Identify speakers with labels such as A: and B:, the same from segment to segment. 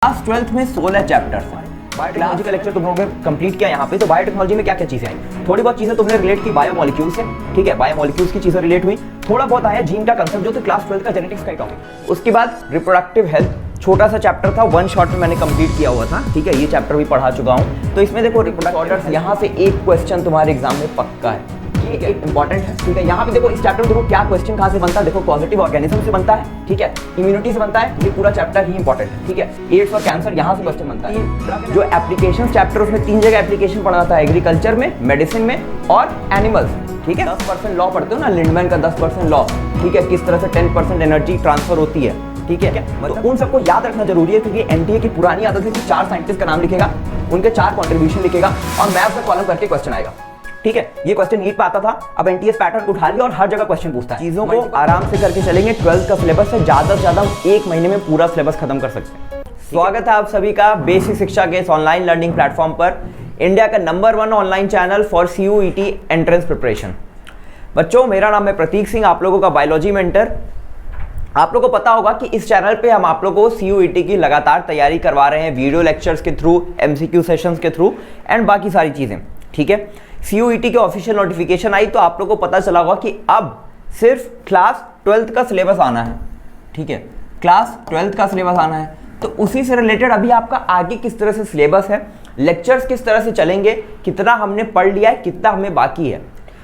A: Class 12th में 16 chapters हैं। Biotechnology का लेक्चर तुम लोगों ने कंप्लीट किया यहाँ पे। तो बायोटेक्नोलॉजी में क्या क्या चीजें आई, थोड़ी बहुत चीजें तुमने रिलेट की बायोमोलिक्यूल से, ठीक है, बायोमोलिक्यूल्स की चीजें रिलेट हुई। थोड़ा बहुत आया जीन का कंसेप्ट जो कि क्लास 12 का जेनेटिक्स का टॉपिक। उसके बाद रिप्रोडक्टिव हेल्थ छोटा सा चैप्टर था, वन शॉट में मैंने कंप्लीट किया हुआ था, ठीक है, ये चैप्टर भी पढ़ा चुका हूँ। तो इसमें देखो रिप्रोडक्टिव ऑर्डर्स, यहाँ से एक क्वेश्चन तुम्हारे एग्जाम में पक्का है, ठीक है, इंपॉर्टेंट है, ठीक है। यहाँ पे देखो इस चैप्टर में देखो क्या क्वेश्चन कहाँ से बनता है, देखो पॉजिटिव ऑर्गेनिज्म से बनता है, ठीक है, इम्यूनिटी से बनता है, ये पूरा चैप्टर ही इंपॉर्टेंट है, ठीक है। एड्स और कैंसर यहाँ से क्वेश्चन बनता है। जो एप्लीकेशन चैप्टर उसमें 3 जगह एप्लीकेशन पढ़ा था, एग्रीकल्चर में, मेडिसिन में और एनिमल्स, ठीक है। 10% लॉ पढ़ते हो ना, लिंडमैन का 10% लॉ, ठीक है, किस तरह से 10% एनर्जी ट्रांसफर होती है, ठीक है। तो उन सबको याद रखना जरूरी है, क्योंकि एनटीए की पुरानी आदत है कि 4 साइंटिस्ट का नाम लिखेगा, उनके 4 कॉन्ट्रीब्यूशन लिखेगा और मैप से कॉलम करके क्वेश्चन आएगा, ठीक है। ये क्वेश्चन नीट पे आता था, अब एनटीएस पैटर्न उठा लिया और हर जगह क्वेश्चन पूछता है। चीजों को आराम से करके चलेंगे। 12th का सिलेबस है, ज्यादा से ज्यादा 1 महीने में पूरा सिलेबस खत्म कर सकते हैं। स्वागत है आप सभी का बेसिक शिक्षा के इस ऑनलाइन लर्निंग प्लेटफॉर्म पर, इंडिया का number 1 online channel for CUET entrance preparation. बच्चों, मेरा नाम है प्रतीक सिंह, आप लोगों का बायोलॉजी मेंटर। आप लोगों को पता होगा कि इस चैनल पे हम आप लोगों को सीयूईटी की लगातार तैयारी करवा रहे हैं, वीडियो लेक्चर्स के थ्रू, एमसीक्यू सेशंस के थ्रू एंड बाकी सारी चीजें, ठीक है। सीयूईटी के ऑफिशियल नोटिफिकेशन आई तो आप लोगों को पता चला होगा कि अब सिर्फ क्लास 12th का सिलेबस आना है, ठीक है, क्लास 12th का सिलेबस आना है। तो उसी से रिलेटेड अभी आपका आगे किस तरह से सिलेबस है, लेक्चर्स किस तरह से चलेंगे, कितना हमने पढ़ लिया है, कितना हमें बाकी है,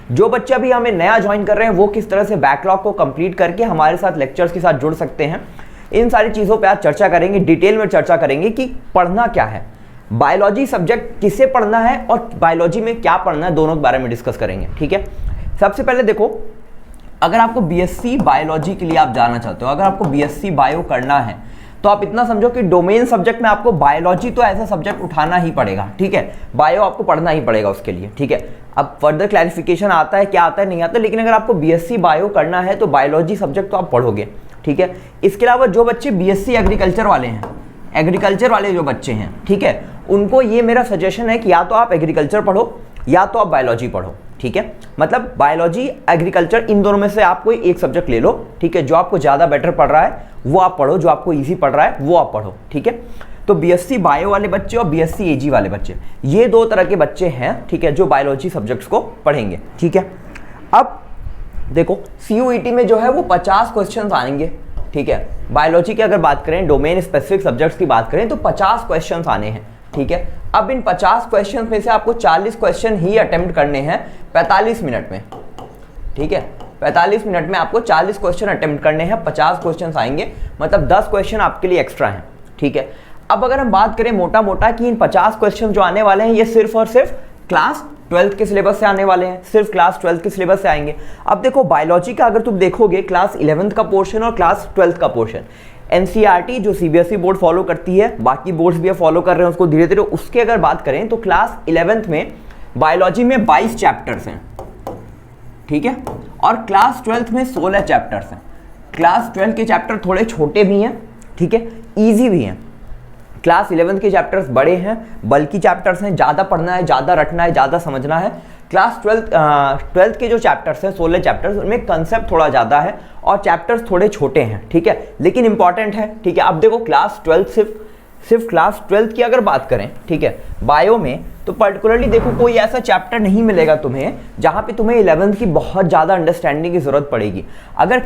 A: जो बच्चे अभी हमें नया ज्वाइन कर रहे हैं वो किस तरह से बैकलॉग को कंप्लीट करके हमारे साथ लेक्चर्स के साथ जुड़ सकते हैं, इन सारी चीज़ों पे आज चर्चा करेंगे, डिटेल में चर्चा करेंगे कि पढ़ना क्या है, बायोलॉजी सब्जेक्ट किसे पढ़ना है और बायोलॉजी में क्या पढ़ना है, दोनों के बारे में डिस्कस करेंगे, ठीक है। सबसे पहले देखो, अगर आपको बीएससी बायोलॉजी के लिए आप जाना चाहते हो, अगर आपको बीएससी बायो करना है तो आप इतना समझो कि डोमेन सब्जेक्ट में आपको बायोलॉजी तो ऐसा सब्जेक्ट उठाना ही पड़ेगा, ठीक है, बायो आपको पढ़ना ही पड़ेगा उसके लिए, ठीक है। अब फर्दर क्लैरिफिकेशन आता है, क्या आता है नहीं आता, लेकिन अगर आपको बीएससी बायो करना है तो बायोलॉजी सब्जेक्ट तो आप पढ़ोगे, ठीक है। इसके अलावा जो बच्चे बीएससी एग्रीकल्चर वाले हैं, एग्रीकल्चर वाले जो बच्चे हैं, ठीक है, उनको ये मेरा सजेशन है कि या तो आप एग्रीकल्चर पढ़ो या तो आप बायोलॉजी पढ़ो, ठीक है। मतलब बायोलॉजी एग्रीकल्चर इन दोनों में से आप कोई एक सब्जेक्ट ले लो, ठीक है, जो आपको ज़्यादा बेटर पढ़ रहा है वो आप पढ़ो, जो आपको इजी पढ़ रहा है वो आप पढ़ो, ठीक है। तो बीएससी बायो वाले बच्चे और बीएससी एजी वाले बच्चे, ये 2 तरह के बच्चे हैं, ठीक है, जो बायोलॉजी सब्जेक्ट्स को पढ़ेंगे, ठीक है। अब देखो सीयूईटी में जो है वो 50 क्वेश्चन आएंगे, ठीक है। बायोलॉजी की अगर बात करें, डोमेन स्पेसिफिक सब्जेक्ट्स की बात करें तो 50 क्वेश्चन आने हैं, ठीक है। अब इन 50 क्वेश्चन में से आपको 40 क्वेश्चन ही अटेम्प्ट करने हैं 45 मिनट में, ठीक है। 45 मिनट में आपको 40 क्वेश्चन अटेम्प्ट करने हैं, 50 क्वेश्चन आएंगे, मतलब 10 क्वेश्चन आपके लिए एक्स्ट्रा हैं, ठीक है। अब अगर हम बात करें मोटा मोटा कि इन 50 क्वेश्चन जो आने वाले हैं ये सिर्फ और सिर्फ क्लास 12th के सिलेबस से आने वाले हैं, सिर्फ क्लास 12th के सिलेबस से आएंगे। अब देखो बायोलॉजी का अगर तुम देखोगे क्लास 11th का पोर्शन और क्लास 12th का पोर्शन, एनसीईआरटी जो सीबीएसई बोर्ड फॉलो करती है, बाकी बोर्ड्स भी फॉलो कर रहे हैं उसको धीरे धीरे, उसके अगर बात करें तो क्लास 11th में बायोलॉजी में 22 चैप्टर्स हैं, ठीक है, और क्लास 12th में 16 चैप्टर्स हैं। क्लास 12 के चैप्टर थोड़े छोटे भी हैं, ठीक है, ईजी भी हैं। क्लास 11th के चैप्टर्स बड़े हैं, बल्कि चैप्टर्स हैं, ज़्यादा पढ़ना है, ज़्यादा रटना है, ज़्यादा समझना है। क्लास 12th के जो चैप्टर्स हैं, 16 चैप्टर्स, उनमें कंसेप्ट थोड़ा ज़्यादा है और चैप्टर्स थोड़े छोटे हैं, ठीक है, लेकिन इंपॉर्टेंट है, ठीक है। अब देखो क्लास 12 सिर्फ क्लास 12th की अगर बात करें, ठीक है, बायो में तो पर्टिकुलरली देखो कोई ऐसा चैप्टर नहीं मिलेगा तुम्हें जहाँ पे तुम्हें 11th की बहुत ज़्यादा अंडरस्टैंडिंग की ज़रूरत पड़ेगी। अगर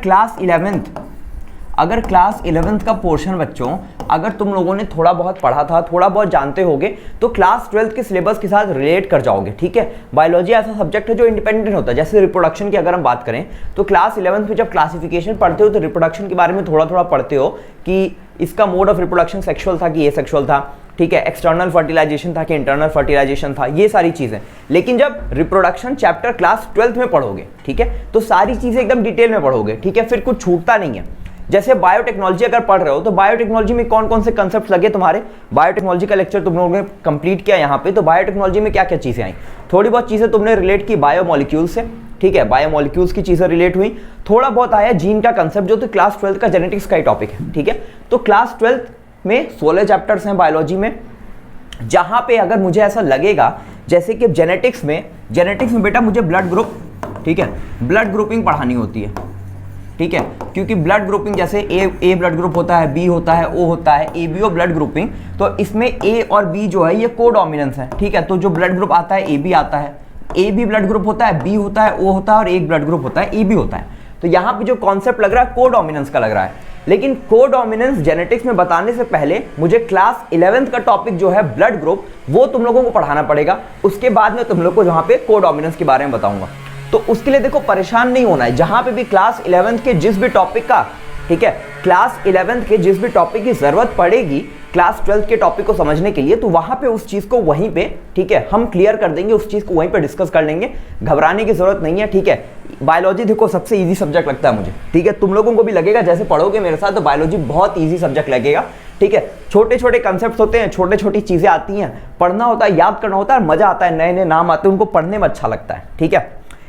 A: क्लास 11th का पोर्शन बच्चों अगर तुम लोगों ने थोड़ा बहुत पढ़ा था, थोड़ा बहुत जानते होगे, तो क्लास 12th के सिलेबस के साथ रिलेट कर जाओगे, ठीक है। बायोलॉजी ऐसा सब्जेक्ट है जो इंडिपेंडेंट होता है, जैसे रिप्रोडक्शन की अगर हम बात करें तो क्लास 11th में जब क्लासिफिकेशन पढ़ते हो तो रिप्रोडक्शन के बारे में थोड़ा थोड़ा पढ़ते हो कि इसका मोड ऑफ रिप्रोडक्शन सेक्सुअल था कि एसेक्सुअल था, ठीक है, एक्सटर्नल फर्टिलाइजेशन था कि इंटरनल फर्टिलाइजेशन था, ये सारी चीज़ें। लेकिन जब रिप्रोडक्शन चैप्टर क्लास 12th में पढ़ोगे, ठीक है, तो सारी चीज़ें एकदम डिटेल में पढ़ोगे, ठीक है, फिर कुछ छूटता नहीं है। जैसे बायोटेक्नोलॉजी अगर पढ़ रहे हो तो बायोटेक्नोलॉजी में कौन कौन से कंसेप्ट लगे तुम्हारे, बायोटेक्नोलॉजी का लेक्चर तुम लोगों ने कंप्लीट किया यहाँ पे, तो बायोटेक्नोलॉजी में क्या क्या चीज़ें आई, थोड़ी बहुत चीज़ें तुमने रिलेट की बायोमोलिक्यूल से, ठीक है, बायोमोलिक्यूल्स की चीज़ें रिलेट हुई। थोड़ा बहुत आया जीन का कंसेप्ट जो तो क्लास 12th का जेनेटिक्स का ही टॉपिक है, ठीक है। तो क्लास 12th में 16 चैप्टर्स हैं बायोलॉजी में, जहाँ पे अगर मुझे ऐसा लगेगा जैसे कि जेनेटिक्स में बेटा मुझे ब्लड ग्रुप, ठीक है, ब्लड ग्रुपिंग पढ़ानी होती है, ठीक है, क्योंकि ब्लड ग्रुपिंग जैसे ए ब्लड ग्रुप होता है, बी होता है, ओ होता है, ABO ब्लड ग्रुपिंग, तो इसमें ए और बी जो है ये कोडोमिनेंस है, ठीक है। तो जो ब्लड ग्रुप आता है AB आता है, AB ब्लड ग्रुप होता है, B होता है, O होता है और एक ब्लड ग्रुप होता है AB होता है। तो यहाँ पे जो कॉन्सेप्ट लग रहा है कोडोमिनेंस का लग रहा है, लेकिन कोडोमिनेंस जेनेटिक्स में बताने से पहले मुझे क्लास 11th का टॉपिक जो है ब्लड ग्रुप वो तुम लोगों को पढ़ाना पड़ेगा। उसके बाद में तुम लोग को जहाँ पे कोडोमिनेंस के बारे में बताऊंगा। तो उसके लिए देखो परेशान नहीं होना है, जहां पे भी क्लास 11th के जिस भी टॉपिक का, ठीक है, क्लास 11th के जिस भी टॉपिक की जरूरत पड़ेगी क्लास 12th के टॉपिक को समझने के लिए, तो वहां पे उस चीज को वहीं पे, ठीक है, हम क्लियर कर देंगे, उस चीज को वहीं पे डिस्कस कर लेंगे, घबराने की जरूरत नहीं है, ठीक है। बायोलॉजी देखो सबसे इजी सब्जेक्ट लगता है मुझे, ठीक है, तुम लोगों को भी लगेगा जैसे पढ़ोगे मेरे साथ तो बायोलॉजी बहुत इजी सब्जेक्ट लगेगा, ठीक है। छोटे छोटे कंसेप्ट होते हैं, छोटे छोटी चीजें आती हैं, पढ़ना होता है, याद करना होता है, मजा आता है, नए नए नाम आते हैं, उनको पढ़ने में अच्छा लगता है, ठीक है।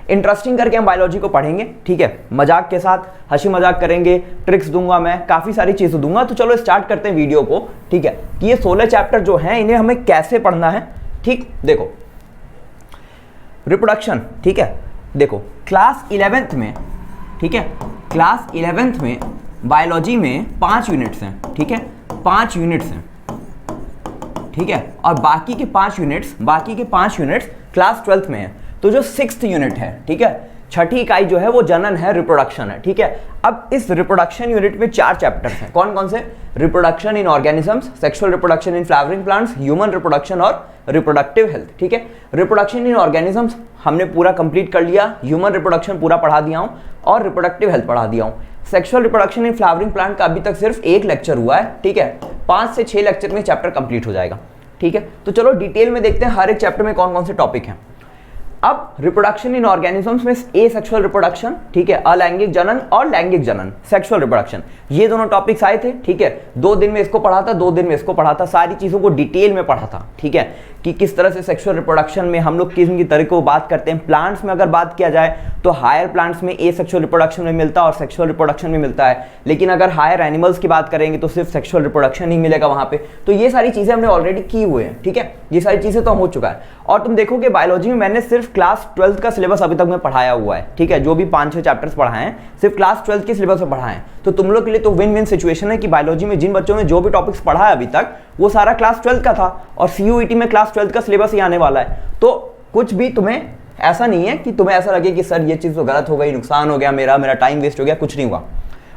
A: इंटरेस्टिंग करके हम बायोलॉजी को पढ़ेंगे, ठीक है, मजाक के साथ, हंसी मजाक करेंगे, ट्रिक्स दूंगा मैं, काफी सारी चीजें दूंगा। तो चलो स्टार्ट करते हैं वीडियो को, ठीक है, कि ये 16 चैप्टर जो हैं इन्हें हमें कैसे पढ़ना है। ठीक, देखो रिप्रोडक्शन, ठीक है, देखो क्लास 11th में, ठीक है, क्लास 11th में बायोलॉजी में 5 यूनिट्स हैं, ठीक है, 5 यूनिट्स हैं, ठीक है, और बाकी के 5 यूनिट्स क्लास 12th में है। तो जो 6th यूनिट है, ठीक है, छठी इकाई जो है वो जनन है, रिप्रोडक्शन है, ठीक है। अब इस रिप्रोडक्शन यूनिट में 4 चैप्टर्स हैं, कौन कौन से? Reproduction in organisms, sexual reproduction in flowering plants, human reproduction और रिप्रोडक्टिव हेल्थ, ठीक है। रिप्रोडक्शन इन ऑर्गेनिजम्स हमने पूरा कंप्लीट कर लिया, ह्यूमन रिप्रोडक्शन पूरा पढ़ा दिया हूं और रिप्रोडक्टिव हेल्थ पढ़ा दिया हूं। Sexual reproduction in flowering plant का अभी तक सिर्फ 1 लेक्चर हुआ है, ठीक है, 5 से 6 लेक्चर में चैप्टर कंप्लीट हो जाएगा, ठीक है। तो चलो डिटेल में देखते हैं हर एक चैप्टर में कौन कौन से टॉपिक हैं। अब रिप्रोडक्शन इन ऑर्गेनिजम्स में एसेक्सुअल रिप्रोडक्शन, ठीक है, अलैंगिक जनन और लैंगिक जनन, सेक्सुअल रिप्रोडक्शन, ये दोनों टॉपिक्स आए थे, ठीक है। 2 दिन में इसको पढ़ा था, 2 दिन में इसको पढ़ा था, सारी चीजों को डिटेल में पढ़ा था, ठीक है, कि किस तरह से सेक्सुअल रिप्रोडक्शन में हम लोग किस तरीके को बात करते हैं। प्लांट्स में अगर बात किया जाए तो हायर प्लांट्स में एसेक्सुअल रिप्रोडक्शन में मिलता है और सेक्सुअल रिप्रोडक्शन में मिलता है, लेकिन अगर हायर एनिमल्स की बात करेंगे तो सिर्फ सेक्सुअल रिप्रोडक्शन ही मिलेगा वहां पे। तो ये सारी चीजें हमने ऑलरेडी की हुए हैं, ठीक है, ये सारी चीजें तो हो चुका है। और तुम देखोगे बायोलॉजी में मैंने सिर्फ क्लास 12th का सिलेबस अभी तक मैं पढ़ाया हुआ है, ठीक है, जो भी 5-6 चैप्टर्स पढ़ाए हैं सिर्फ क्लास 12th के सिलेबस में पढ़ाए हैं। तो तुम लोग के लिए तो विन विन सिचुएशन है कि बायोलॉजी में जिन बच्चों ने जो भी टॉपिक्स पढ़ा है अभी तक वो सारा क्लास 12th का था और CUET में क्लास 12th का सिलेबस ही आने वाला है। तो कुछ भी तुम्हें ऐसा नहीं है कि तुम्हें ऐसा लगे कि सर ये चीज तो गलत हो गई, नुकसान हो गया, मेरा टाइम वेस्ट हो गया, कुछ नहीं हुआ।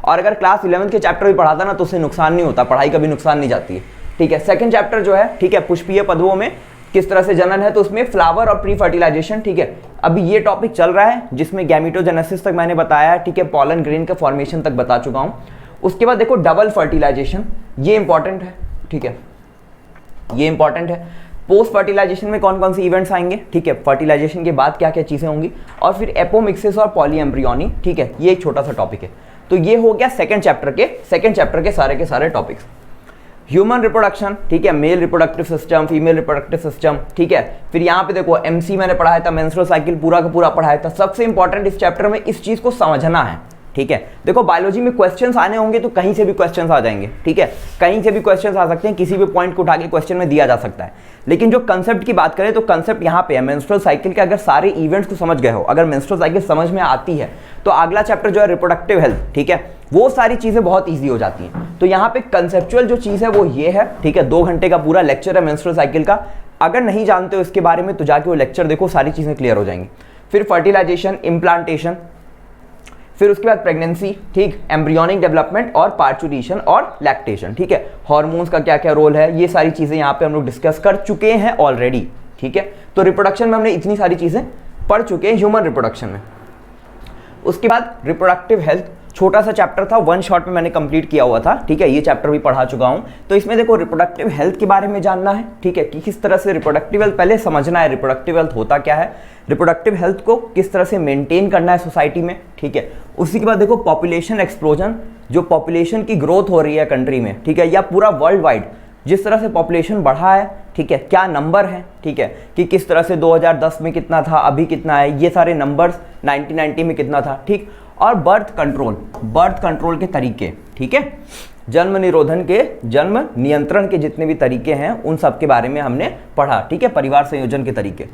A: और अगर क्लास 11th के चैप्टर भी पढ़ाता ना तो उससे नुकसान नहीं होता, पढ़ाई कभी नुकसान नहीं जाती है, ठीक है। सेकंड चैप्टर जो है, ठीक है, पुष्पीय पदुओं में किस तरह से जनन है, तो उसमें फ्लावर और प्री फर्टिलाइजेशन, ठीक है, अभी ये टॉपिक चल रहा है जिसमें गैमेटोजेनेसिस तक मैंने बताया, ठीक है, पॉलन ग्रेन का फॉर्मेशन तक बता चुका हूं। उसके बाद देखो डबल फर्टिलाइजेशन, ये इंपॉर्टेंट है, ठीक है, ये इंपॉर्टेंट है। पोस्ट फर्टिलाइजेशन में कौन कौन से इवेंट्स आएंगे, ठीक है, फर्टिलाइजेशन के बाद क्या क्या चीजें होंगी, और फिर एपोमिक्सिस और पॉलीएम्ब्रियोनी, ठीक है, ये एक छोटा सा टॉपिक है। तो ये हो गया सेकंड चैप्टर के सारे टॉपिक्स। ह्यूमन रिप्रोडक्शन, ठीक है, male reproductive system, female reproductive system, ठीक है। फिर यहाँ पे देखो MC मैंने पढ़ाया था, मेंस्ट्रुअल साइकिल पूरा का पूरा पढ़ाया था। सबसे इंपॉर्टेंट इस चैप्टर में इस चीज को समझना है, ठीक है। देखो बायोलॉजी में क्वेश्चंस आने होंगे तो कहीं से भी क्वेश्चंस आ जाएंगे, ठीक है, कहीं से भी क्वेश्चंस आ सकते हैं, किसी भी पॉइंट को उठा के क्वेश्चन में दिया जा सकता है। लेकिन जो कंसेप्ट की बात करें तो कंसेप्ट यहाँ पे है मेंस्ट्रुअल साइकिल के। अगर सारे इवेंट्स को समझ गए हो, अगर मेंस्ट्रुअल साइकिल समझ में आती है तो अगला चैप्टर जो है रिप्रोडक्टिव हेल्थ, ठीक है, वो सारी चीजें बहुत ईजी हो जाती हैं। तो यहाँ पे कंसेप्चुअल जो चीज है वो ये है, ठीक है, 2 घंटे का पूरा लेक्चर है मेंस्ट्रुअल साइकिल का। अगर नहीं जानते हो इसके बारे में तो जाके वो लेक्चर देखो, सारी चीजें क्लियर हो जाएंगी। फिर फर्टिलाइजेशन, इम्प्लांटेशन, फिर उसके बाद प्रेगनेंसी, ठीक, एम्ब्रियोनिक डेवलपमेंट और पार्चुरेशन और लैक्टेशन, ठीक है, हार्मोन्स का क्या क्या रोल है, ये सारी चीजें यहाँ पे हम लोग डिस्कस कर चुके हैं ऑलरेडी, ठीक है। तो रिप्रोडक्शन में हमने इतनी सारी चीजें पढ़ चुके हैं ह्यूमन रिप्रोडक्शन में। उसके बाद रिप्रोडक्टिव हेल्थ, छोटा सा चैप्टर था, 1 शॉट में मैंने कंप्लीट किया हुआ था, ठीक है, ये चैप्टर भी पढ़ा चुका हूं। तो इसमें देखो रिप्रोडक्टिव हेल्थ के बारे में जानना है, ठीक है, कि किस तरह से रिप्रोडक्टिव हेल्थ पहले समझना है, रिप्रोडक्टिव हेल्थ होता क्या है, रिप्रोडक्टिव हेल्थ को किस तरह से मेंटेन करना है सोसाइटी में, ठीक है। उसी के बाद देखो पॉपुलेशन एक्सप्लोजन, जो पॉपुलेशन की ग्रोथ हो रही है कंट्री में, ठीक है, या पूरा वर्ल्ड वाइड जिस तरह से पॉपुलेशन बढ़ा है, ठीक है, क्या नंबर है, ठीक है, कि किस तरह से 2010 में कितना था, अभी कितना है, ये सारे नंबर्स, 1990 में कितना था, ठीक। और बर्थ कंट्रोल के तरीके, ठीक है, जन्म नियंत्रण के जितने भी तरीके हैं उन सब के बारे में हमने पढ़ा, ठीक है, परिवार संयोजन के तरीके।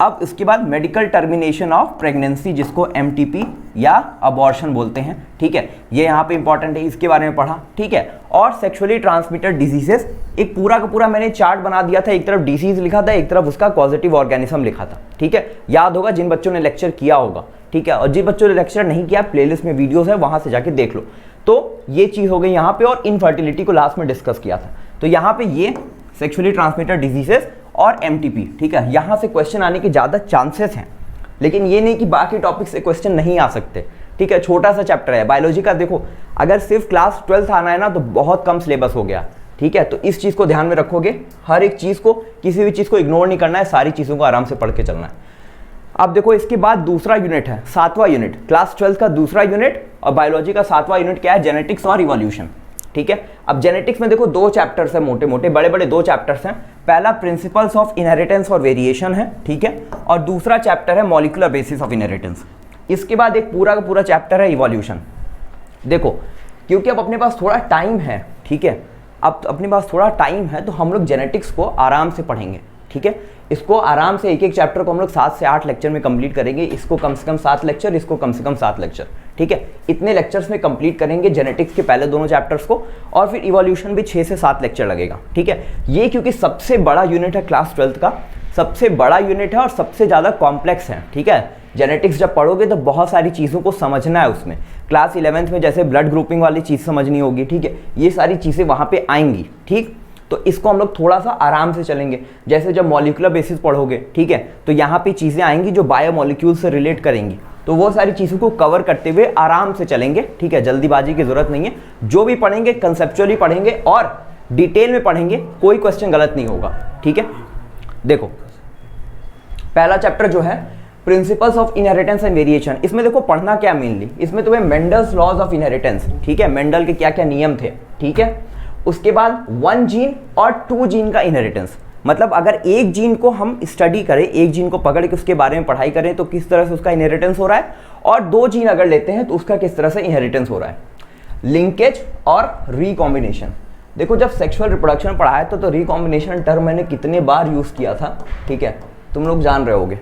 A: अब इसके बाद मेडिकल टर्मिनेशन ऑफ प्रेगनेंसी, जिसको MTP या अबॉर्शन बोलते हैं, ठीक है, ये यहाँ पे इंपॉर्टेंट है, इसके बारे में पढ़ा, ठीक है। और सेक्सुअली ट्रांसमिटेड डिजीजेस, एक पूरा का पूरा मैंने चार्ट बना दिया था, एक तरफ डिसीज लिखा था, एक तरफ उसका कॉजेटिव ऑर्गेनिज्म लिखा था, ठीक है। याद होगा जिन बच्चों ने लेक्चर किया होगा, ठीक है, और जिन बच्चों ने लेक्चर नहीं किया प्लेलिस्ट में वीडियोस है, वहां से जाके देख लो। तो ये चीज हो गई यहाँ पे, और इनफर्टिलिटी को लास्ट में डिस्कस किया था। तो यहाँ पे ये सेक्सुअली ट्रांसमिटेड डिजीजेस और MTP, ठीक है, यहां से क्वेश्चन आने के ज्यादा चांसेस हैं, लेकिन ये नहीं कि बाकी टॉपिक से क्वेश्चन नहीं आ सकते, ठीक है। छोटा सा चैप्टर है बायोलॉजी का, देखो अगर सिर्फ क्लास 12th आना है ना तो बहुत कम सिलेबस हो गया, ठीक है। तो इस चीज को ध्यान में रखोगे, हर एक चीज को, किसी भी चीज को इग्नोर नहीं करना है, सारी चीजों को आराम से पढ़ के चलना है। अब देखो इसके बाद दूसरा यूनिट है, 7वां यूनिट, क्लास 12th का दूसरा यूनिट, और बायोलॉजी का 7वां यूनिट क्या है, जेनेटिक्स और इवोल्यूशन, ठीक है। अब जेनेटिक्स में देखो 2 चैप्टर्स है, मोटे मोटे बड़े बड़े 2 चैप्टर्स हैं। पहला प्रिंसिपल्स ऑफ इनहेरिटेंस और वेरिएशन है, ठीक है, और दूसरा चैप्टर है मॉलिक्यूलर बेसिस ऑफ इनहेरिटेंस। इसके बाद एक पूरा का पूरा चैप्टर है इवोल्यूशन। देखो क्योंकि अब अपने पास थोड़ा टाइम है, ठीक है, अब अपने पास थोड़ा टाइम है, तो हम लोग जेनेटिक्स को आराम से पढ़ेंगे, ठीक है। इसको आराम से एक एक चैप्टर को हम लोग 7 से 8 लेक्चर में कंप्लीट करेंगे, इसको कम से कम 7 लेक्चर, इसको कम से कम 7 लेक्चर, ठीक है। इतने लेक्चर्स में कंप्लीट करेंगे जेनेटिक्स के पहले दोनों चैप्टर्स को, और फिर इवोल्यूशन भी 6 से 7 लेक्चर लगेगा, ठीक है। ये क्योंकि सबसे बड़ा यूनिट है क्लास 12th का, सबसे बड़ा यूनिट है और सबसे ज़्यादा कॉम्प्लेक्स है, ठीक है। जेनेटिक्स जब पढ़ोगे तो बहुत सारी चीज़ों को समझना है उसमें। क्लास 11th में जैसे ब्लड ग्रुपिंग वाली चीज़ समझनी होगी, ठीक है, ये सारी चीज़ें वहाँ पे आएंगी, ठीक। तो इसको हम लोग थोड़ा सा आराम से चलेंगे, जैसे जब मॉलिक्यूलर बेसिस पढ़ोगे, ठीक है, तो यहाँ पे चीज़ें आएंगी जो बायोमॉलिक्यूल से रिलेट करेंगी, तो वो सारी चीज़ों को कवर करते हुए आराम से चलेंगे, ठीक है। जल्दीबाजी की जरूरत नहीं है, जो भी पढ़ेंगे कंसेप्चुअली पढ़ेंगे और डिटेल में पढ़ेंगे, कोई क्वेश्चन गलत नहीं होगा, ठीक है। देखो पहला चैप्टर जो है principles of inheritance and variation, इसमें देखो पढ़ना क्या मेनली, इसमें तुम्हें मेंडल्स लॉज ऑफ इनहेरिटेंस, ठीक है, मेंडल के क्या क्या नियम थे, ठीक है। उसके बाद 1 जीन और 2 जीन का इनहेरिटेंस, मतलब अगर एक जीन को हम स्टडी करें, एक जीन को पकड़ के उसके बारे में पढ़ाई करें तो किस तरह से उसका इनहेरिटेंस हो रहा है, और 2 जीन अगर लेते हैं तो उसका किस तरह से इनहेरिटेंस हो रहा है। लिंकेज और रिकॉम्बिनेशन, देखो जब सेक्सुअल रिप्रोडक्शन पढ़ा है तो रिकॉम्बिनेशन टर्म मैंने कितने बार यूज किया था, ठीक है, तुम लोग जान रहे होगे।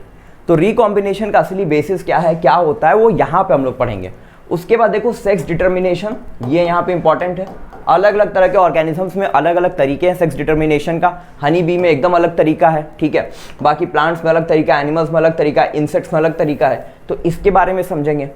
A: तो रिकॉम्बिनेशन का असली बेसिस क्या है, क्या होता है, वो यहाँ पे हम लोग पढ़ेंगे। उसके बाद देखो सेक्स डिटर्मिनेशन, ये यहाँ पे इंपॉर्टेंट है। अलग अलग तरह के ऑर्गेनिजम्स में अलग अलग तरीके हैं सेक्स डिटर्मिनेशन का, हनी बी में एकदम अलग तरीका है, ठीक है, बाकी प्लांट्स में अलग तरीका है, एनिमल्स में अलग तरीका है, इंसेक्ट्स में अलग तरीका है, तो इसके बारे में समझेंगे।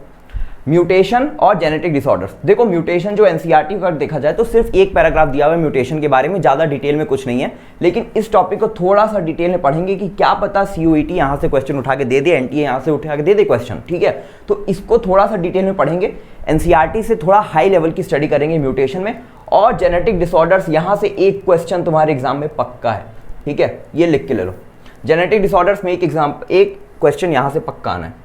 A: म्यूटेशन और जेनेटिक डिसऑर्डर्स, देखो म्यूटेशन जो एनसीईआरटी का देखा जाए तो सिर्फ एक पैराग्राफ दिया हुआ है म्यूटेशन के बारे में, ज़्यादा डिटेल में कुछ नहीं है, लेकिन इस टॉपिक को थोड़ा सा डिटेल में पढ़ेंगे कि क्या पता सीयूईटी यहाँ से क्वेश्चन उठा के दे दे, एनटीए यहाँ से उठा के दे दे क्वेश्चन, ठीक है। तो इसको थोड़ा सा डिटेल में पढ़ेंगे, एनसीईआरटी से थोड़ा हाई लेवल की स्टडी करेंगे म्यूटेशन में। और जेनेटिक डिसऑर्डर्स, यहाँ से एक क्वेश्चन तुम्हारे एग्जाम में पक्का है, ठीक है, ये लिख के ले लो। जेनेटिक डिसऑर्डर्स में एक क्वेश्चन यहाँ से पक्का आना है।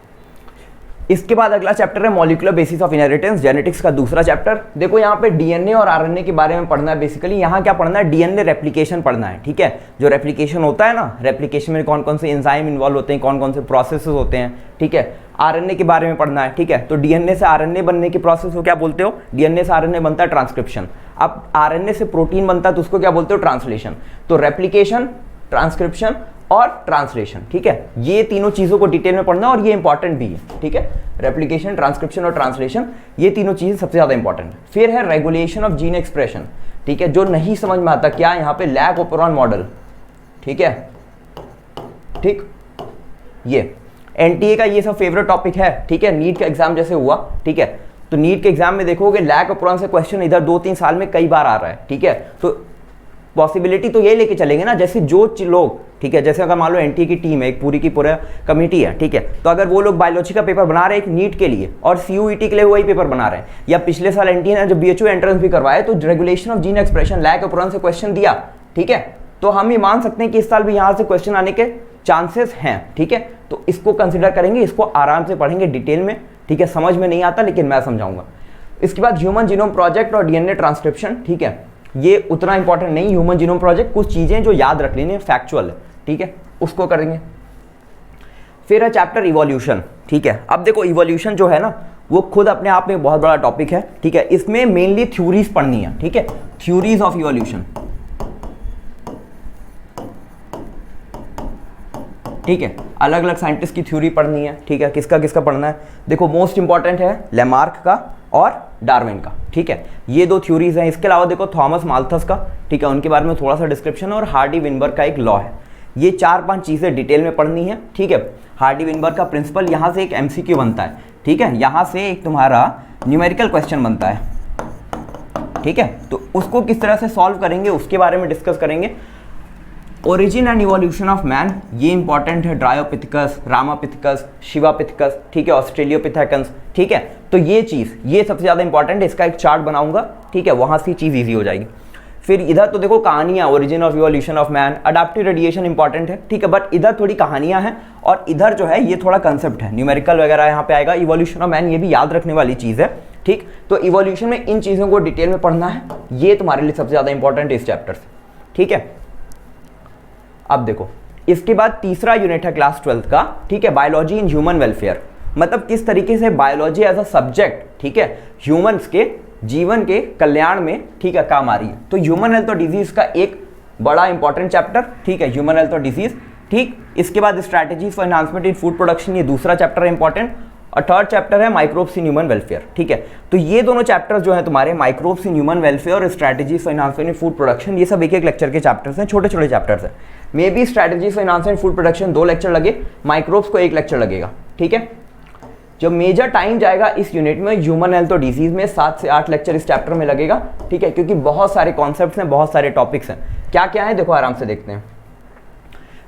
A: इसके बाद अगला चैप्टर है molecular basis of inheritance, genetics का दूसरा चैप्टर। देखो यहाँ पे डीएनए और आरएनए के बारे में पढ़ना है बेसिकली। यहाँ क्या पढ़ना है, डीएनए रेप्लिकेशन पढ़ना है, ठीक है। जो रेप्लिकेशन होता है ना, रेप्लिकेशन में कौन कौन से एंजाइम इन्वॉल्व होते हैं, कौन कौन से प्रोसेसेस होते हैं, ठीक है। आरएनए के बारे में पढ़ना है, ठीक है। तो डीएनए से आरएनए बनने की प्रोसेस को क्या बोलते हो, डीएनए से आरएनए बनता है ट्रांसक्रिप्शन। अब आरएनए से प्रोटीन बनता है तो उसको क्या बोलते हो, ट्रांसलेशन। तो रेप्लिकेशन, ट्रांसक्रिप्शन और ट्रांसलेशन, ठीक है, ये तीनों चीज़ों को डिटेल में पढ़ना और ये इंपॉर्टेंट भी है, ठीक है। रेप्लिकेशन, ट्रांसक्रिप्शन और ट्रांसलेशन, ये तीनों चीज़ें सबसे ज़्यादा इंपॉर्टेंट है। फिर है रेगुलेशन ऑफ जीन एक्सप्रेशन, ठीक है, जो नहीं समझ में आता क्या यहाँ पे, लैक ओपेरॉन मॉडल, ठीक है, ठीक। ये एनटीए का ये सब फेवरेट टॉपिक है, ठीक है, नीट का एग्जाम जैसे हुआ, ठीक है। तो नीट के एग्जाम में देखोगे लैक ओपेरॉन से क्वेश्चन इधर 2-3 साल में कई बार आ रहा है, ठीक है। तो पॉसिबिलिटी तो ये लेके चलेंगे ना, जैसे जो लोग, ठीक है, जैसे अगर मान लो एनटीए की टीम है, एक पूरी की पूरा कमेटी है, ठीक है, तो अगर वो लोग बायोलॉजी का पेपर बना रहे हैं एक नीट के लिए और सीयूईटी के लिए वही पेपर बना रहे हैं, या पिछले साल एनटीए ने जो बीएचओ एंट्रेंस भी करवाया तो regulation of gene expression lac operon से क्वेश्चन दिया, ठीक है, तो हम ये मान सकते हैं कि इस साल भी यहाँ से क्वेश्चन आने के चांसेस हैं, ठीक है। तो इसको कंसिडर करेंगे, इसको आराम से पढ़ेंगे डिटेल में, ठीक है। समझ में नहीं आता लेकिन मैं समझाऊंगा। इसके बाद ह्यूमन जीनोम प्रोजेक्ट और डीएनए ट्रांसक्रिप्शन, ठीक है, ये उतना इंपॉर्टेंट नहीं। ह्यूमन जीनोम प्रोजेक्ट कुछ चीजें जो याद रख लेनी है, फैक्चुअल है, ठीक है, उसको करेंगे। फिर है चैप्टर इवोल्यूशन, ठीक है। अब देखो इवोल्यूशन जो है ना, वो खुद अपने आप में बहुत बड़ा टॉपिक है, ठीक है। इसमें मेनली थ्योरीज पढ़नी है, ठीक है, थ्योरीज ऑफ इवोल्यूशन, ठीक है, अलग अलग साइंटिस्ट की थ्योरी पढ़नी है, ठीक है, किसका किसका पढ़ना है। देखो मोस्ट इंपॉर्टेंट है लेमार्क का और डार्विन का, ठीक है, ये दो थ्योरीज हैं। इसके अलावा देखो थॉमस माल्थस का, ठीक है, उनके बारे में थोड़ा सा डिस्क्रिप्शन, और हार्डी विनबर्ग का एक लॉ है। ये 4-5 चीज़ें डिटेल में पढ़नी है, ठीक है। हार्डी विनबर्ग का प्रिंसिपल, यहाँ से एक MCQ बनता है, ठीक है, यहाँ से एक तुम्हारा न्यूमेरिकल क्वेश्चन बनता है, ठीक है, तो उसको किस तरह से सॉल्व करेंगे उसके बारे में डिस्कस करेंगे। Origin and evolution of man, ये इंपॉर्टेंट है, ड्रायोपिथेकस, रामापिथेकस, शिवापिथेकस, ठीक है, ऑस्ट्रेलियोपिथेकस, ठीक है, तो ये चीज़ ये सबसे ज़्यादा इंपॉर्टेंट है। इसका एक चार्ट बनाऊंगा, ठीक है, वहाँ से चीज़ ईजी हो जाएगी। फिर इधर तो देखो कहानियाँ, origin of evolution of man, adaptive radiation important है, ठीक है, बट इधर थोड़ी कहानियाँ हैं और इधर जो है ये थोड़ा कंसेप्ट है, न्यूमेरिकल वगैरह यहाँ पे आएगा। इवोल्यूशन ऑफ मैन ये भी याद रखने वाली चीज़ है, ठीक। तो इवोल्यूशन में इन चीज़ों को डिटेल में पढ़ना है, ये तुम्हारे लिए सबसे ज़्यादा इंपॉर्टेंट है इस चैप्टर से, ठीक है। अब देखो इसके बाद तीसरा यूनिट है क्लास 12 का, ठीक है, बायोलॉजी इन ह्यूमन वेलफेयर, मतलब किस तरीके से बायोलॉजी एज अ सब्जेक्ट, ठीक है, ह्यूमंस के जीवन के कल्याण में, ठीक है, काम आ रही है। तो ह्यूमन हेल्थ और डिजीज का एक बड़ा इंपॉर्टेंट चैप्टर, ठीक है, ह्यूमन हेल्थ और डिजीज, ठीक। इसके बाद strategies for enhancement in food production, ये दूसरा चैप्टर है इंपॉर्टेंट, और थर्ड चैप्टर है माइक्रोब्स इन ह्यूमन वेलफेयर, ठीक है। तो ये दोनों चैप्टर जो है तुम्हारे माइक्रोब्स इन ह्यूमन वेलफेयर और strategies for enhancement in food production, ये सब एक एक लेक्चर के चैप्टर्स हैं, छोटे छोटे चैप्टर्स हैं। May be strategies for enhancement food production 2 lecture लगे, माइक्रोब्स को 1 लेक्चर लगेगा, ठीक है। जो मेजर टाइम जाएगा इस यूनिट में ह्यूमन हेल्थ और डिजीज में 7 से 8 लेक्चर इस चैप्टर में लगेगा, ठीक है, क्योंकि बहुत सारे कॉन्सेप्ट्स हैं, बहुत सारे टॉपिक्स हैं। क्या क्या है देखो आराम से देखते हैं।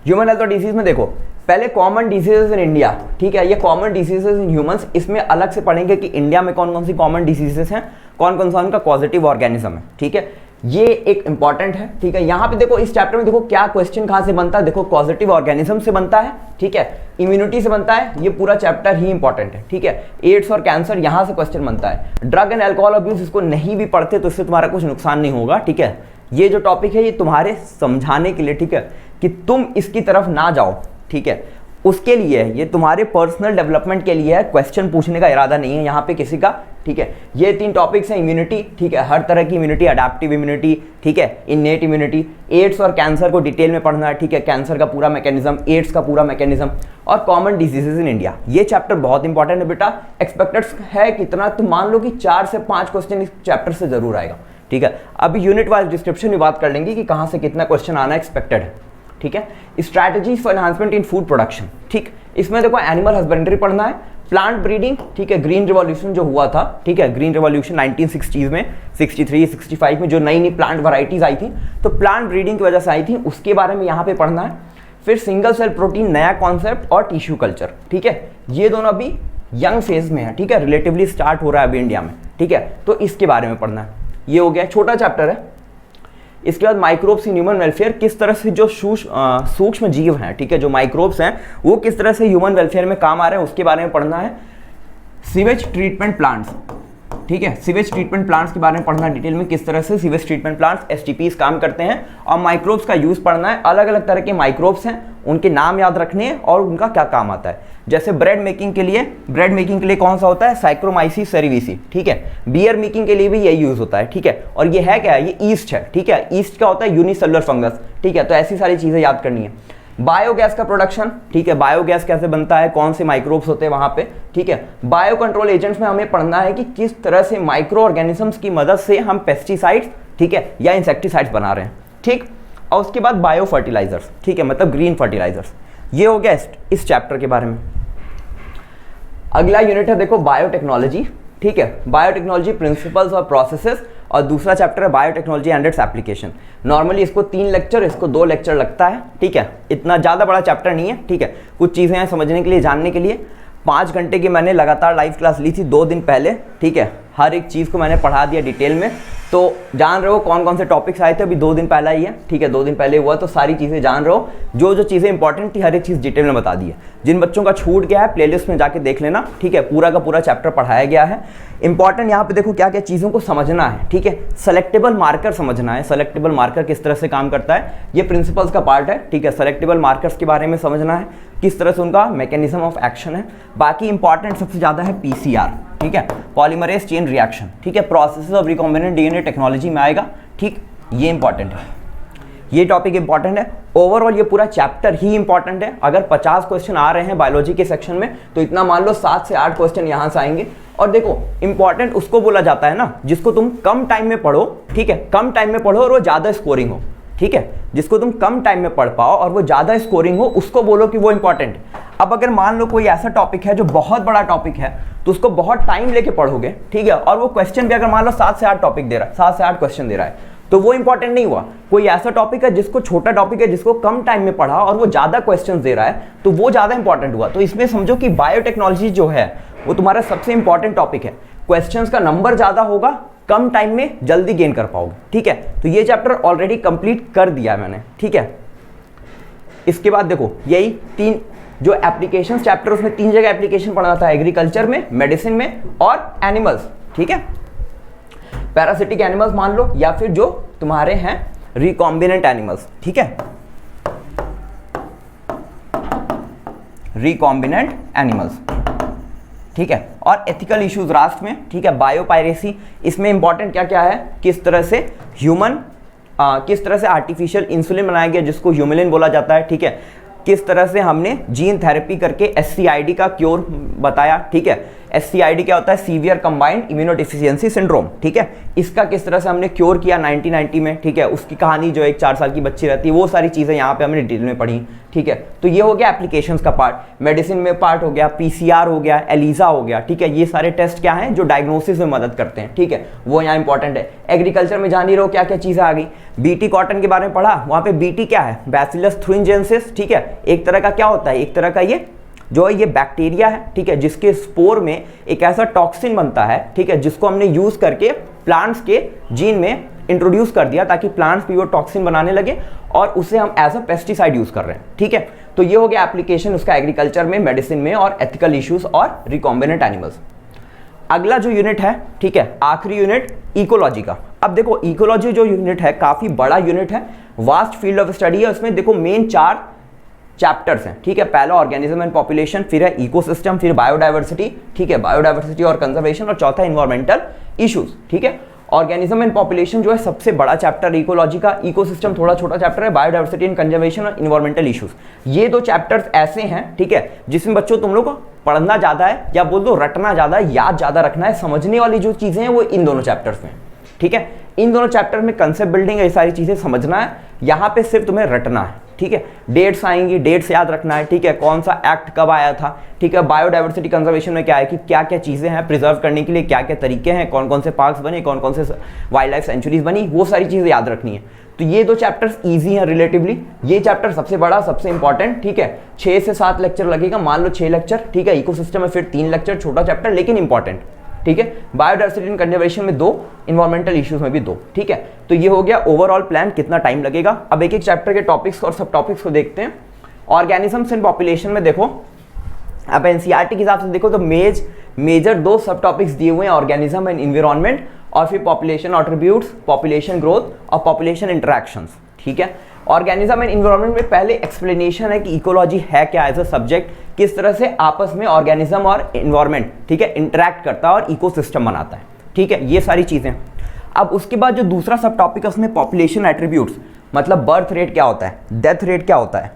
A: ह्यूमन हेल्थ और डिजीज में देखो पहले कॉमन डिजीजेस इन इंडिया, ठीक है, ये कॉमन डिजीजेस इन ह्यूमंस, इसमें अलग से पढ़ेंगे कि इंडिया में कौन कौन सी कॉमन डिजीजेस हैं, कौन कौन सा उनका पॉजिटिव ऑर्गेनिज्म है, ठीक है, ये एक इंपॉर्टेंट है, ठीक है। यहाँ पे देखो इस चैप्टर में देखो क्या क्वेश्चन कहाँ से बनता है, देखो पॉजिटिव ऑर्गेनिज्म से बनता है, ठीक है, इम्यूनिटी से बनता है, ये पूरा चैप्टर ही इंपॉर्टेंट है, ठीक है। एड्स और कैंसर यहाँ से क्वेश्चन बनता है। ड्रग एंड अल्कोहल अब्यूज, इसको नहीं भी पढ़ते तो इससे तुम्हारा कुछ नुकसान नहीं होगा, ठीक है। ये जो टॉपिक है ये तुम्हारे समझाने के लिए, ठीक है, कि तुम इसकी तरफ ना जाओ, ठीक है, उसके लिए ये तुम्हारे पर्सनल डेवलपमेंट के लिए है, क्वेश्चन पूछने का इरादा नहीं है यहाँ पे किसी का, ठीक है। ये 3 टॉपिक्स हैं, इम्यूनिटी, ठीक है, हर तरह की इम्यूनिटी, अडैप्टिव इम्यूनिटी, ठीक है, इननेट इम्यूनिटी, एड्स और कैंसर को डिटेल में पढ़ना है, ठीक है, कैंसर का पूरा मैकेनिज्म, एड्स का पूरा मैकेनिज्म, और कॉमन डिजीजेज इन इंडिया। ये चैप्टर बहुत इंपॉर्टेंट है बेटा, एक्सपेक्टेड है कितना, तो मान लो कि 4 से 5 क्वेश्चन इस चैप्टर से जरूर आएगा, ठीक है। अभी यूनिट वाइज डिस्क्रिप्शन में बात कर लेंगे कि कहाँ से कितना क्वेश्चन आना एक्सपेक्टेड है, ठीक है। Strategies for enhancement in food production, ठीक, इसमें देखो एनिमल हस्बेंड्री पढ़ना है, प्लांट ब्रीडिंग, ठीक है, ग्रीन रिवॉल्यूशन जो हुआ था, ठीक है, ग्रीन रिवॉल्यूशन 1960s में, 63, 65 में जो नई नई प्लांट वैरायटीज आई थी, तो प्लांट ब्रीडिंग की वजह से आई थी, उसके बारे में यहाँ पे पढ़ना है। फिर सिंगल सेल प्रोटीन नया कॉन्सेप्ट, और टिश्यू कल्चर, ठीक है, ये दोनों अभी यंग फेज में है, ठीक है, रिलेटिवली स्टार्ट हो रहा है अभी इंडिया में, ठीक है, तो इसके बारे में पढ़ना है। ये हो गया, छोटा चैप्टर है। इसके बाद माइक्रोब्स इन ह्यूमन वेलफेयर, किस तरह से जो सूक्ष्म जीव हैं, ठीक है, जो माइक्रोब्स हैं वो किस तरह से ह्यूमन वेलफेयर में काम आ रहे हैं उसके बारे में पढ़ना है। सीवेज ट्रीटमेंट प्लांट्स, ठीक है, सीवेज ट्रीटमेंट प्लांट्स के बारे में पढ़ना डिटेल में, किस तरह से सीवेज ट्रीटमेंट प्लांट्स STPs काम करते हैं, और माइक्रोब्स का यूज पढ़ना है। अलग अलग तरह के माइक्रोब्स हैं, उनके नाम याद रखने हैं और उनका क्या काम आता है। जैसे ब्रेड मेकिंग के लिए कौन सा होता है, साइक्रोमाइसीस सेरेविसी, ठीक है, बियर मेकिंग के लिए भी यही यूज होता है, ठीक है, और ये है क्या है, ये ईस्ट है, ठीक है, ईस्ट क्या होता है, यूनिसेलुलर फंगस, ठीक है, तो ऐसी सारी चीजें याद करनी है। बायोगैस का प्रोडक्शन, ठीक है, बायोगैस कैसे बनता है, कौन से माइक्रोब्स होते हैं वहां पे, ठीक है। बायो कंट्रोल एजेंट्स में हमें पढ़ना है कि किस तरह से माइक्रो ऑर्गेनिजम्स की मदद से हम पेस्टिसाइड्स, ठीक है, या इंसेक्टिसाइड्स बना रहे हैं, ठीक। और उसके बाद बायो फर्टिलाइजर्स, ठीक है, मतलब ग्रीन फर्टिलाइजर्स। ये हो गया इस चैप्टर के बारे में। अगला यूनिट है देखो बायोटेक्नोलॉजी, ठीक है, बायोटेक्नोलॉजी प्रिंसिपल्स और प्रोसेसेस, और दूसरा चैप्टर है biotechnology and its application. Normally इसको 3 लेक्चर, इसको 2 लेक्चर लगता है, ठीक है, इतना ज़्यादा बड़ा चैप्टर नहीं है, ठीक है, कुछ चीज़ें हैं समझने के लिए, जानने के लिए। 5 घंटे की मैंने लगातार लाइव क्लास ली थी 2 दिन पहले, ठीक है, हर एक चीज़ को मैंने पढ़ा दिया डिटेल में, तो जान रहे हो कौन कौन से टॉपिक्स आए थे, अभी 2 दिन पहला ही है, ठीक है, 2 दिन पहले हुआ, तो सारी चीज़ें जान रहे हो, जो जो चीज़ें इंपॉर्टेंट थी हर एक चीज़ डिटेल में बता दी है। जिन बच्चों का छूट गया है प्लेलिस्ट में जाके देख लेना, ठीक है, पूरा का पूरा चैप्टर पढ़ाया गया है। इंपॉर्टेंट यहाँ पे देखो क्या क्या चीज़ों को समझना है, ठीक है, सेलेक्टेबल मार्कर समझना है, सेलेक्टेबल मार्कर किस तरह से काम करता है, ये प्रिंसिपल्स का पार्ट है, ठीक है, सेलेक्टेबल मार्कर्स के बारे में समझना है, किस तरह से उनका मैकेनिज्म ऑफ एक्शन है। बाकी इंपॉर्टेंट सबसे ज़्यादा है PCR, ठीक है, पॉलीमरेज चेन रिएक्शन, ठीक है, processes of recombinant DNA technology में आएगा, ठीक, ये इंपॉर्टेंट है। ये टॉपिक इंपॉर्टेंट है। ओवरऑल ये पूरा चैप्टर ही इंपॉर्टेंट है। अगर 50 क्वेश्चन आ रहे हैं बायोलॉजी के सेक्शन में तो इतना मान लो 7 से 8 क्वेश्चन यहाँ से आएंगे। और देखो इंपॉर्टेंट उसको बोला जाता है ना जिसको तुम कम टाइम में पढ़ो, ठीक है, कम टाइम में पढ़ो और वो ज़्यादा स्कोरिंग हो, ठीक है, जिसको तुम कम टाइम में पढ़ पाओ और वो ज़्यादा स्कोरिंग हो, उसको बोलो कि वो इंपॉर्टेंट है। अब अगर मान लो कोई ऐसा टॉपिक है जो बहुत बड़ा टॉपिक है तो उसको बहुत टाइम लेके पढ़ोगे, ठीक है, और वो क्वेश्चन भी अगर मान लो 7 से 8 टॉपिक दे रहा है, 7 से 8 क्वेश्चन दे रहा है, तो वो इंपॉर्टेंट नहीं हुआ। कोई ऐसा टॉपिक है जिसको छोटा टॉपिक है, जिसको कम टाइम में पढ़ा और वो ज़्यादा क्वेश्चन दे रहा है, तो वो ज़्यादा इंपॉर्टेंट हुआ। तो इसमें समझो कि बायोटेक्नोलॉजी जो है वो तुम्हारा सबसे इंपॉर्टेंट टॉपिक है। क्वेश्चंस का नंबर ज़्यादा होगा, कम टाइम में जल्दी गेन कर पाओगे, ठीक है। तो ये चैप्टर ऑलरेडी कंप्लीट कर दिया मैंने, ठीक है। इसके बाद देखो यही 3 जो एप्लीकेशन चैप्टर, उसमें 3 जगह एप्लीकेशन पढ़ना था, एग्रीकल्चर में, मेडिसिन में और एनिमल्स, ठीक है। पैरासिटिक एनिमल्स मान लो या फिर जो तुम्हारे हैं रिकॉम्बिनेंट एनिमल्स, ठीक है, रिकॉम्बिनेंट एनिमल्स, ठीक है। और एथिकल इश्यूज राष्ट्र में, ठीक है, बायोपायरेसी, इसमें इंपॉर्टेंट क्या क्या है, किस तरह से किस तरह से आर्टिफिशियल इंसुलिन बनाया गया जिसको ह्यूमिलिन बोला जाता है, ठीक है, किस तरह से हमने जीन थेरेपी करके SCID का क्योर बताया, ठीक है। SCID क्या होता है, सीवियर कंबाइंड इम्यूनोडेफिशिएंसी सिंड्रोम, ठीक है, इसका किस तरह से हमने क्योर किया 1990 में, ठीक है। उसकी कहानी जो एक 4 साल की बच्ची रहती है, वो सारी चीज़ें यहाँ पे हमने डिटेल में पढ़ी, ठीक है। तो ये हो गया एप्लीकेशंस का पार्ट। मेडिसिन में पार्ट हो गया, PCR हो गया, ELISA हो गया, ठीक है। ये सारे टेस्ट क्या हैं जो डायग्नोसिस में मदद करते हैं, ठीक है, वो यहाँ इंपॉर्टेंट है। एग्रीकल्चर में जान ही रहो क्या क्या चीज़ें आ गई। BT कॉटन के बारे में पढ़ा, वहाँ पे BT क्या है, बैसिलस थ्रिंजेंसिस, ठीक है, एक तरह का क्या होता है, एक तरह का ये जो ये बैक्टीरिया है, ठीक है, जिसके स्पोर में एक ऐसा टॉक्सिन बनता है, ठीक है, जिसको हमने यूज करके प्लांट्स के जीन में इंट्रोड्यूस कर दिया ताकि प्लांट्स भी वो टॉक्सिन बनाने लगे और उसे हम एज अ पेस्टिसाइड यूज कर रहे हैं, ठीक है। तो ये हो गया एप्लीकेशन उसका एग्रीकल्चर में, मेडिसिन में और एथिकल इश्यूज और रिकॉम्बिनेंट एनिमल्स। अगला जो यूनिट है, ठीक है, आखिरी यूनिट इकोलॉजी का। अब देखो इकोलॉजी जो यूनिट है काफी बड़ा यूनिट है, वास्ट फील्ड ऑफ स्टडी है। उसमें देखो मेन 4 चैप्टर्स हैं, ठीक है। पहला ऑर्गेनिज्म एंड पॉपुलेशन, फिर है इकोसिस्टम, फिर बायोडाइवर्सिटी, ठीक है, बायोडाइवर्सिटी और कंजर्वेशन, और चौथा इन्वायरमेंटल इश्यूज, ठीक है। ऑर्गेनिज्म एंड पॉपुलेशन जो है सबसे बड़ा चैप्टर इकोलॉजी का, इकोसिस्टम थोड़ा छोटा चैप्टर है, बायोडाइवर्सिटी एंड कंजर्वेशन और इन्वायरमेंटल इश्यूज। ये 2 चैप्टर्स ऐसे हैं, ठीक है, जिसमें बच्चों तुम लोग को पढ़ना ज्यादा है या बोल दो रटना ज्यादा है, याद ज्यादा रखना है, समझने वाली जो चीजें हैं वो इन दोनों चैप्टर्स में, ठीक है। इन दोनों चैप्टर में कंसेप्ट बिल्डिंग ये सारी चीजें समझना है, यहाँ पे सिर्फ तुम्हें रटना है, ठीक है। डेट्स आएंगी, डेट्स याद रखना है, ठीक है, कौन सा एक्ट कब आया था, ठीक है। बायोडाइवर्सिटी कंजर्वेशन में क्या है कि क्या क्या चीजें हैं प्रिजर्व करने के लिए, क्या क्या तरीके हैं, कौन कौन से पार्क्स बने, कौन कौन से वाइल्ड लाइफ सेंचुरीज बनी, वो सारी चीजें याद रखनी है। तो ये 2 चैप्टर्स इजी हैं रिलेटिवली। ये चैप्टर सबसे बड़ा, सबसे इंपॉर्टेंट, ठीक है। 6 से 7 लेक्चर लगेगा, मान लो 6 लेक्चर, ठीक है। इकोसिस्टम में फिर 3 लेक्चर, छोटा चैप्टर लेकिन इंपॉर्टेंट, ठीक है। बायोडाइवर्सिटी एंड कंजर्वेशन में 2, इन्वायरमेंटल इश्यूज में भी 2, ठीक है। तो ये हो गया ओवरऑल प्लान, कितना टाइम लगेगा। अब एक एक चैप्टर के टॉपिक्स और सब टॉपिक्स को देखते हैं। ऑर्गेनिजम्स एंड पॉपुलेशन में देखो, अब एनसीईआरटी के हिसाब से देखो तो मेजर 2 सब टॉपिक्स दिए हुए हैं, ऑर्गेनिज्म एंड एनवायरनमेंट, और फिर पॉपुलेशन एट्रीब्यूट्स, पॉपुलेशन ग्रोथ और पॉपुलेशन इंटरैक्शंस, ठीक है। ऑर्गेनिज्म एंड एनवायरनमेंट में पहले एक्सप्लेनेशन है कि इकोलॉजी है क्या एज अ सब्जेक्ट, किस तरह से आपस में ऑर्गेनिज्म और एनवायरनमेंट, ठीक है, इंटरैक्ट करता है और इकोसिस्टम बनाता है, ठीक है, ये सारी चीजें। अब उसके बाद जो दूसरा सब टॉपिक है उसमें पॉपुलेशन एट्रीब्यूट्स, मतलब बर्थ रेट क्या होता है, डेथ रेट क्या होता है,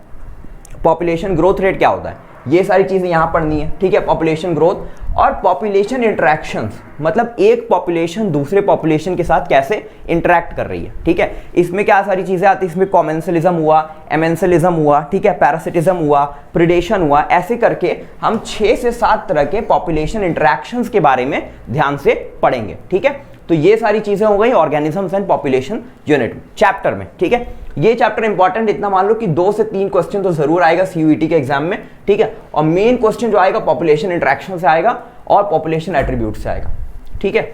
A: पॉपुलेशन ग्रोथ रेट क्या होता है, ये सारी चीजें यहाँ पढ़नी है, ठीक है। पॉपुलेशन ग्रोथ और पॉपुलेशन इंटरैक्शंस, मतलब एक पॉपुलेशन दूसरे पॉपुलेशन के साथ कैसे इंटरैक्ट कर रही है, ठीक है। इसमें क्या सारी चीजें आती है, इसमें कॉमेंसलिज्म हुआ, एमेंसलिज्म हुआ, ठीक है, पैरासिटिज्म हुआ, प्रिडेशन हुआ, ऐसे करके हम 6 से 7 तरह के पॉपुलेशन इंटरैक्शंस के बारे में ध्यान से पढ़ेंगे, ठीक है। तो ये सारी चीजें हो गई organisms and population unit chapter में, ठीक है। ये चैप्टर इंपॉर्टेंट, इतना मान लो कि 2 से 3 क्वेश्चन तो जरूर आएगा सीयूईटी के एग्जाम में, ठीक है। और मेन क्वेश्चन जो आएगा पॉपुलेशन इंटरैक्शन से आएगा और पॉपुलेशन एट्रीब्यूट से आएगा, ठीक है।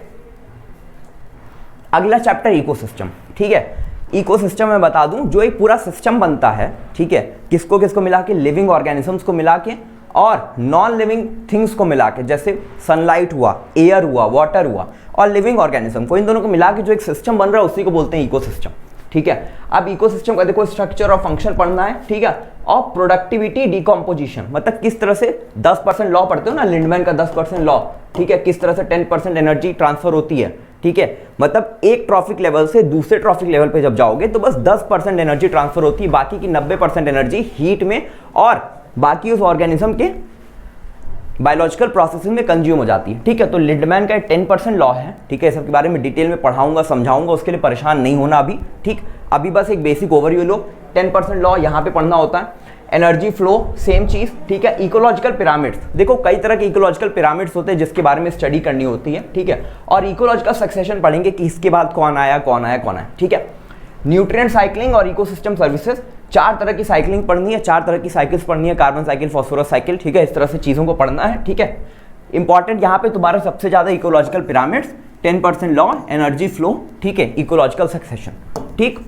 A: अगला चैप्टर इकोसिस्टम, ठीक है। इकोसिस्टम में बता दूं जो एक पूरा सिस्टम बनता है, ठीक है, किसको किसको मिला के, लिविंग ऑर्गेनिजम्स को मिला के और नॉन लिविंग थिंग्स को मिला के, जैसे सनलाइट हुआ, एयर हुआ, वाटर हुआ और लिविंग ऑर्गेनिज्म को, इन दोनों को मिला के जो एक सिस्टम बन रहा है उसी को बोलते हैं इकोसिस्टम, ठीक है। अब इकोसिस्टम का देखो स्ट्रक्चर और फंक्शन पढ़ना है, ठीक है। और प्रोडक्टिविटी डिकम्पोजिशन, मतलब किस तरह से 10% लॉ पढ़ते हो ना, लिंडमैन का 10% लॉ, ठीक है, किस तरह से 10% एनर्जी ट्रांसफर होती है, ठीक है, मतलब एक ट्रॉफिक लेवल से दूसरे ट्रॉफिक लेवल पे जब जाओगे तो बस 10% एनर्जी ट्रांसफर होती है, बाकी की 90% एनर्जी हीट में और बाकी उस ऑर्गेनिज्म के बायोलॉजिकल प्रोसेसिंग में कंज्यूम हो जाती है। ठीक है, तो लिंडमैन का 10% लॉ है। ठीक है, सब के बारे में डिटेल में पढ़ाऊंगा, समझाऊंगा, उसके लिए परेशान नहीं होना अभी। ठीक, अभी बस एक बेसिक ओवरव्यू लो। 10% लॉ यहाँ पे पढ़ना होता है। एनर्जी फ्लो सेम चीज। ठीक है, इकोलॉजिकल पिरामिड्स, देखो कई तरह के इकोलॉजिकल पिरामिड्स होते हैं जिसके बारे में स्टडी करनी होती है। ठीक है, और इकोलॉजिकल सक्सेशन पढ़ेंगे कि इसके बाद कौन आया कौन आया कौन आया। ठीक है, न्यूट्रिएंट साइक्लिंग और इकोसिस्टम सर्विसेज, 4 तरह की साइक्लिंग पढ़नी है, 4 तरह की साइकिल्स पढ़नी है, कार्बन साइकिल, फास्फोरस साइकिल। ठीक है, इस तरह से चीज़ों को पढ़ना है। ठीक है, इंपॉर्टेंट यहाँ पे तुम्हारा सबसे ज़्यादा ecological pyramids, 10% law, energy flow, ठीक है, इकोलॉजिकल सक्सेशन। ठीक,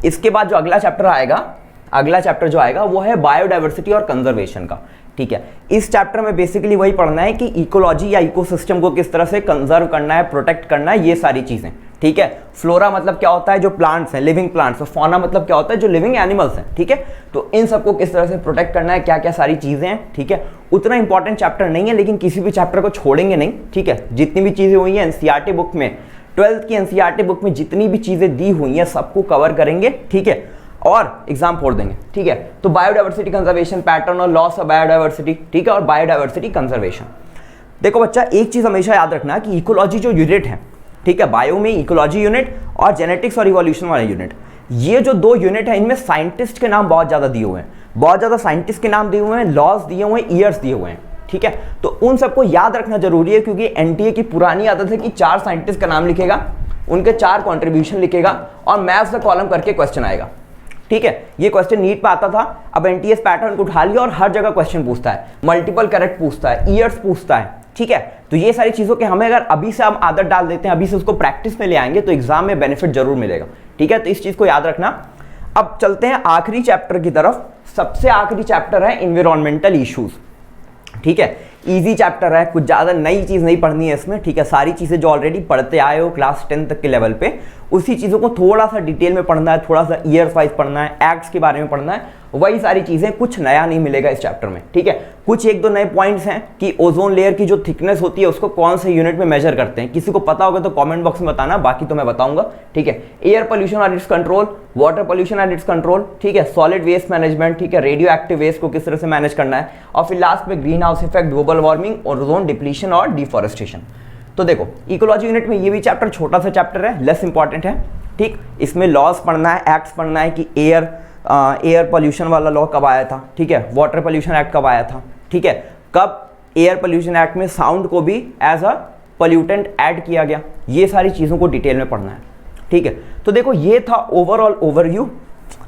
A: इसके बाद जो अगला चैप्टर आएगा, अगला चैप्टर जो आएगा वो है बायोडाइवर्सिटी और कंजर्वेशन का। ठीक है, इस चैप्टर में बेसिकली वही पढ़ना है कि इकोलॉजी या इकोसिस्टम को किस तरह से कंजर्व करना है, प्रोटेक्ट करना है, ये सारी चीज़ें। ठीक है, फ्लोरा मतलब क्या होता है, जो प्लांट्स हैं, लिविंग प्लांट्स, और फौना मतलब क्या होता है, जो लिविंग एनिमल्स हैं। ठीक है, तो इन सबको किस तरह से प्रोटेक्ट करना है, क्या क्या सारी चीज़ें हैं। ठीक है, उतना इंपॉर्टेंट चैप्टर नहीं है, लेकिन किसी भी चैप्टर को छोड़ेंगे नहीं। ठीक है, जितनी भी चीज़ें हुई हैं एनसीईआरटी बुक में, 12th की एनसीईआरटी बुक में जितनी भी चीज़ें दी हुई हैं सबको कवर करेंगे। ठीक है, और एग्जाम फोड़ देंगे। ठीक है, तो बायोडाइवर्सिटी कंजर्वेशन, पैटर्न और लॉस ऑफ बायोडाइवर्सिटी। ठीक है, और बायोडाइवर्सिटी कंजर्वेशन। देखो बच्चा, एक चीज हमेशा याद रखना कि इकोलॉजी जो यूनिट है, ठीक है, बायो में इकोलॉजी यूनिट और जेनेटिक्स और इवोल्यूशन वाला यूनिट, ये जो 2 यूनिट है इनमें साइंटिस्ट के नाम बहुत ज्यादा दिए हुए हैं, बहुत ज्यादा साइंटिस्ट के नाम दिए हुए हैं, लॉज दिए हुए हैं, ईयर्स दिए हुए हैं। ठीक है, तो उन सबको याद रखना जरूरी है, क्योंकि एनटीए की पुरानी आदत है कि 4 साइंटिस्ट का नाम लिखेगा, उनके 4 कॉन्ट्रीब्यूशन लिखेगा और मैथ्स का कॉलम करके क्वेश्चन आएगा। ठीक है, ये क्वेश्चन नीट पे आता था, अब एनटीएस पैटर्न को उठा लिया और हर जगह क्वेश्चन पूछता है, मल्टीपल करेक्ट पूछता है, ईयर्स पूछता है। ठीक है, तो ये सारी चीजों के हमें अगर अभी से हम आदत डाल देते हैं, अभी से उसको प्रैक्टिस में ले आएंगे तो एग्जाम में बेनिफिट जरूर मिलेगा। ठीक है, तो इस चीज को याद रखना। अब चलते हैं आखिरी चैप्टर की तरफ। सबसे आखिरी चैप्टर है एनवायरमेंटल इश्यूज। ठीक है, इजी चैप्टर है, कुछ ज़्यादा नई चीज़ नहीं पढ़नी है इसमें। ठीक है, सारी चीज़ें जो ऑलरेडी पढ़ते आए हो क्लास 10 तक के लेवल पे, उसी चीज़ों को थोड़ा सा डिटेल में पढ़ना है, थोड़ा सा ईयर्स वाइज पढ़ना है, एक्ट्स के बारे में पढ़ना है, वही सारी चीज़ें, कुछ नया नहीं मिलेगा इस चैप्टर में। ठीक है, कुछ 1-2 नए पॉइंट्स हैं कि ओजोन लेयर की जो थिकनेस होती है उसको कौन से यूनिट में मेजर करते हैं, किसी को पता होगा तो कमेंट बॉक्स में बताना, बाकी तो मैं बताऊंगा। ठीक है, air pollution and it's control, water pollution and it's control, ठीक है, सॉलिड वेस्ट मैनेजमेंट, ठीक है, रेडियो एक्टिव वेस्ट को किस तरह से मैनेज करना है, और फिर लास्ट में green house effect, global warming, ozone depletion और डिफॉरेस्टेशन। तो देखो, इकोलॉजी यूनिट में ये भी चैप्टर छोटा सा चैप्टर है, लेस इंपॉर्टेंट है। ठीक, इसमें लॉज पढ़ना है, एक्ट्स पढ़ना है कि एयर पोल्यूशन वाला लॉ कब आया था। ठीक है, वाटर पोल्यूशन एक्ट कब आया था। ठीक है, कब एयर पोल्यूशन एक्ट में साउंड को भी एज अ पोल्यूटेंट ऐड किया गया, ये सारी चीज़ों को डिटेल में पढ़ना है। ठीक है, तो देखो ये था ओवरऑल ओवरव्यू।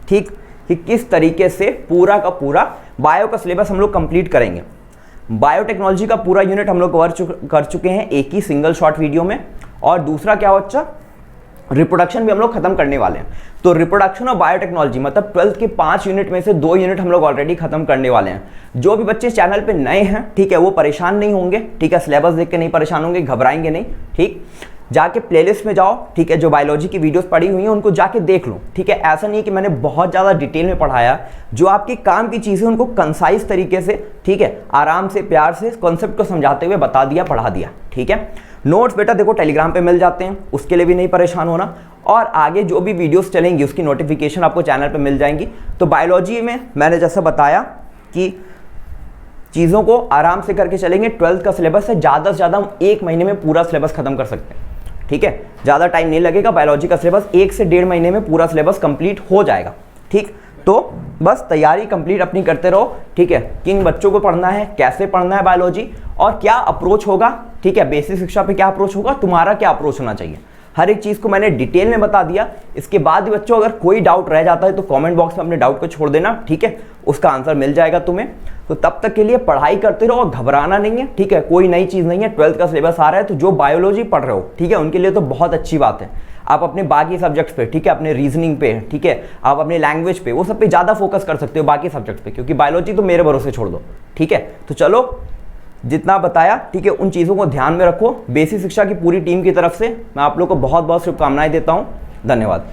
A: ठीक, कि किस तरीके से पूरा का पूरा बायो का सिलेबस हम लोग कंप्लीट करेंगे। बायोटेक्नोलॉजी का पूरा यूनिट हम लोग कर चुके हैं एक ही सिंगल शॉर्ट वीडियो में, और दूसरा क्या बच्चा, रिप्रोडक्शन भी हम लोग खत्म करने वाले हैं। तो रिप्रोडक्शन और बायोटेक्नोलॉजी मतलब 12th के 5 यूनिट में से 2 यूनिट हम लोग ऑलरेडी खत्म करने वाले हैं। जो भी बच्चे चैनल पे नए हैं, ठीक है, वो परेशान नहीं होंगे। ठीक है, सिलेबस देख के नहीं परेशान होंगे, घबराएंगे नहीं। ठीक, जाके प्लेलिस्ट में जाओ, ठीक है, जो बायोलॉजी की वीडियोस पड़ी हुई हैं उनको जाके देख लो। ठीक है, ऐसा नहीं है कि मैंने बहुत ज़्यादा डिटेल में पढ़ाया, जो आपके काम की चीज़ें उनको कंसाइज तरीके से, ठीक है, आराम से प्यार से कॉन्सेप्ट को समझाते हुए बता दिया, पढ़ा दिया। ठीक है, नोट्स बेटा देखो टेलीग्राम पे मिल जाते हैं, उसके लिए भी नहीं परेशान होना, और आगे जो भी वीडियोस चलेंगी उसकी नोटिफिकेशन आपको चैनल पे मिल जाएंगी। तो बायोलॉजी में मैंने जैसा बताया कि चीज़ों को आराम से करके चलेंगे। 12th का सिलेबस है, ज़्यादा से ज़्यादा हम 1 महीने में पूरा सिलेबस खत्म कर सकते हैं। ठीक है, ज़्यादा टाइम नहीं लगेगा, बायोलॉजी का सिलेबस 1 से 1.5 महीने में पूरा सिलेबस कंप्लीट हो जाएगा। ठीक, तो बस तैयारी कंप्लीट अपनी करते रहो। ठीक है, किन बच्चों को पढ़ना है, कैसे पढ़ना है बायोलॉजी, और क्या अप्रोच होगा। ठीक है, बेसिक शिक्षा पे क्या अप्रोच होगा, तुम्हारा क्या अप्रोच होना चाहिए, हर एक चीज़ को मैंने डिटेल में बता दिया। इसके बाद भी बच्चों अगर कोई डाउट रह जाता है तो कमेंट बॉक्स में अपने डाउट को छोड़ देना। ठीक है, उसका आंसर मिल जाएगा तुम्हें। तो तब तक के लिए पढ़ाई करते रहो, घबराना नहीं है। ठीक है, कोई नई चीज़ नहीं है, 12th का सिलेबस आ रहा है तो जो बायोलॉजी पढ़ रहे हो, ठीक है, उनके लिए तो बहुत अच्छी बात है। आप अपने बाकी सब्जेक्ट्स पे, ठीक है, अपने रीजनिंग पे, ठीक है, आप अपने लैंग्वेज पे, वो सब पे ज़्यादा फोकस कर सकते हो बाकी सब्जेक्ट्स पे, क्योंकि बायोलॉजी तो मेरे भरोसे छोड़ दो। ठीक है, तो चलो जितना बताया, ठीक है, उन चीज़ों को ध्यान में रखो। बेसिक शिक्षा की पूरी टीम की तरफ से मैं आप लोग को बहुत बहुत शुभकामनाएं देता हूँ। धन्यवाद।